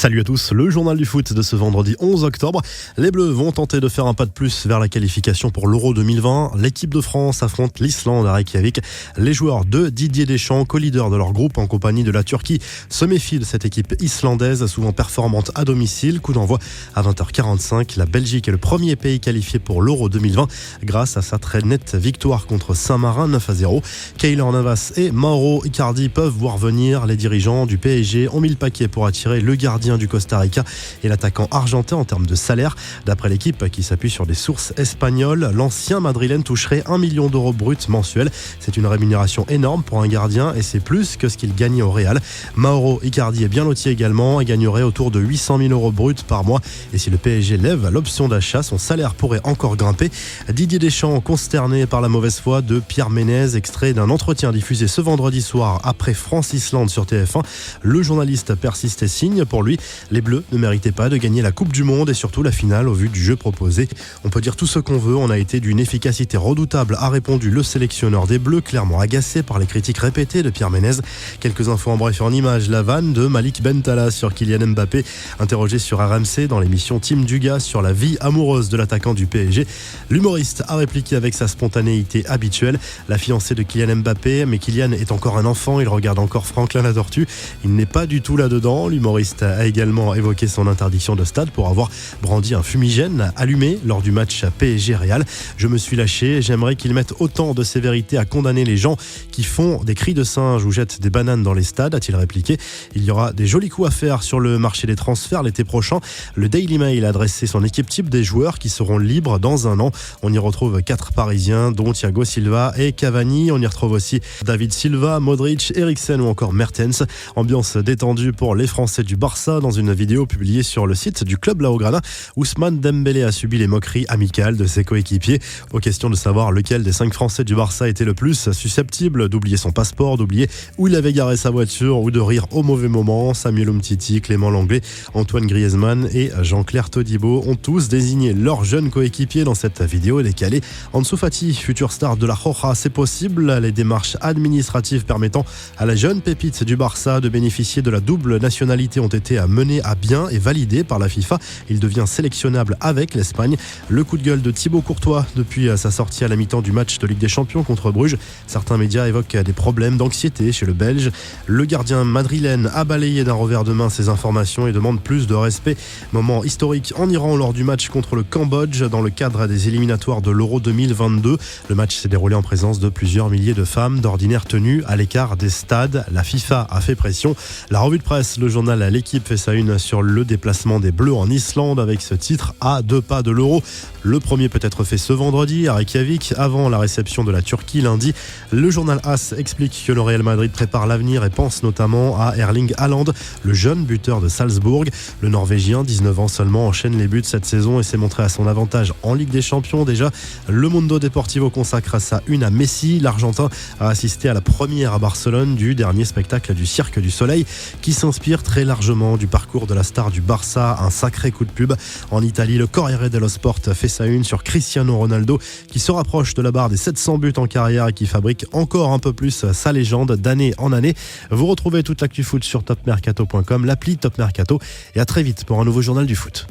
Salut à tous, le journal du foot de ce vendredi 11 octobre. Les Bleus vont tenter de faire un pas de plus vers la qualification pour l'Euro 2020. L'équipe de France affronte l'Islande à Reykjavik. Les joueurs de Didier Deschamps, co-leader de leur groupe en compagnie de la Turquie, se méfient de cette équipe islandaise, souvent performante à domicile. Coup d'envoi à 20h45. La Belgique est le premier pays qualifié pour l'Euro 2020 grâce à sa très nette victoire contre Saint-Marin 9-0. Keylor Navas et Mauro Icardi peuvent voir venir. Les dirigeants du PSG ont mis le paquet pour attirer le gardien du Costa Rica et l'attaquant argentin en termes de salaire. D'après l'équipe qui s'appuie sur des sources espagnoles, l'ancien madrilène toucherait 1 million d'euros brut mensuel. C'est une rémunération énorme pour un gardien et c'est plus que ce qu'il gagnait au Real. Mauro Icardi est bien loti également et gagnerait autour de 800 000 euros bruts par mois. Et si le PSG lève l'option d'achat, son salaire pourrait encore grimper. Didier Deschamps, consterné par la mauvaise foi de Pierre Ménez, extrait d'un entretien diffusé ce vendredi soir après France-Islande sur TF1. Le journaliste persiste et signe. Pour lui, les Bleus ne méritaient pas de gagner la Coupe du Monde et surtout la finale au vu du jeu proposé. On peut dire tout ce qu'on veut, on a été d'une efficacité redoutable, a répondu le sélectionneur des Bleus, clairement agacé par les critiques répétées de Pierre Ménez. Quelques infos en bref et en images. La vanne de Malik Bentala sur Kylian Mbappé, interrogé sur RMC dans l'émission Team Dugas sur la vie amoureuse de l'attaquant du PSG. L'humoriste a répliqué avec sa spontanéité habituelle. La fiancée de Kylian Mbappé, mais Kylian est encore un enfant, il regarde encore Franklin la tortue. Il n'est pas du tout là-dedans. L'humoriste a également évoqué son interdiction de stade pour avoir brandi un fumigène allumé lors du match PSG-Real. Je me suis lâché, j'aimerais qu'ils mettent autant de sévérité à condamner les gens qui font des cris de singe ou jettent des bananes dans les stades, a-t-il répliqué. Il y aura des jolis coups à faire sur le marché des transferts l'été prochain. Le Daily Mail a dressé son équipe type des joueurs qui seront libres dans un an. On y retrouve 4 Parisiens, dont Thiago Silva et Cavani. On y retrouve aussi David Silva, Modric, Eriksen ou encore Mertens. Ambiance détendue pour les Français du Barça dans une vidéo publiée sur le site du club Laograna. Ousmane Dembélé a subi les moqueries amicales de ses coéquipiers aux questions de savoir lequel des 5 Français du Barça était le plus susceptible d'oublier son passeport, d'oublier où il avait garé sa voiture ou de rire au mauvais moment. Samuel Umtiti, Clément Langlais, Antoine Griezmann et Jean-Claire Todibo ont tous désigné leurs jeunes coéquipiers dans cette vidéo décalée. Ansu Fati, future star de la Roja, c'est possible. Les démarches administratives permettant à la jeune pépite du Barça de bénéficier de la double nationalité ont été menées à bien et validées par la FIFA. Il devient sélectionnable avec l'Espagne. Le coup de gueule de Thibaut Courtois depuis sa sortie à la mi-temps du match de Ligue des Champions contre Bruges. Certains médias évoquent des problèmes d'anxiété chez le Belge. Le gardien madrilène a balayé d'un revers de main ces informations et demande plus de respect. Moment historique en Iran lors du match contre le Cambodge dans le cadre des éliminatoires de l'Euro 2022. Le match s'est déroulé en présence de plusieurs milliers de femmes d'ordinaire tenues à l'écart des stades. La FIFA a fait pression. La revue de presse, le journal L'équipe fait sa une sur le déplacement des Bleus en Islande avec ce titre à 2 pas de l'Euro. Le premier peut être fait ce vendredi à Reykjavik avant la réception de la Turquie lundi. Le journal AS explique que le Real Madrid prépare l'avenir et pense notamment à Erling Haaland, le jeune buteur de Salzbourg. Le Norvégien, 19 ans seulement, enchaîne les buts cette saison et s'est montré à son avantage en Ligue des Champions déjà. Le Mundo Deportivo consacre sa une à Messi. L'Argentin a assisté à la première à Barcelone du dernier spectacle du Cirque du Soleil qui s'inspire très largement du parcours de la star du Barça, un sacré coup de pub. En Italie, le Corriere dello Sport fait sa une sur Cristiano Ronaldo qui se rapproche de la barre des 700 buts en carrière et qui fabrique encore un peu plus sa légende d'année en année. Vous retrouvez toute l'actu foot sur topmercato.com, l'appli Top Mercato et à très vite pour un nouveau journal du foot.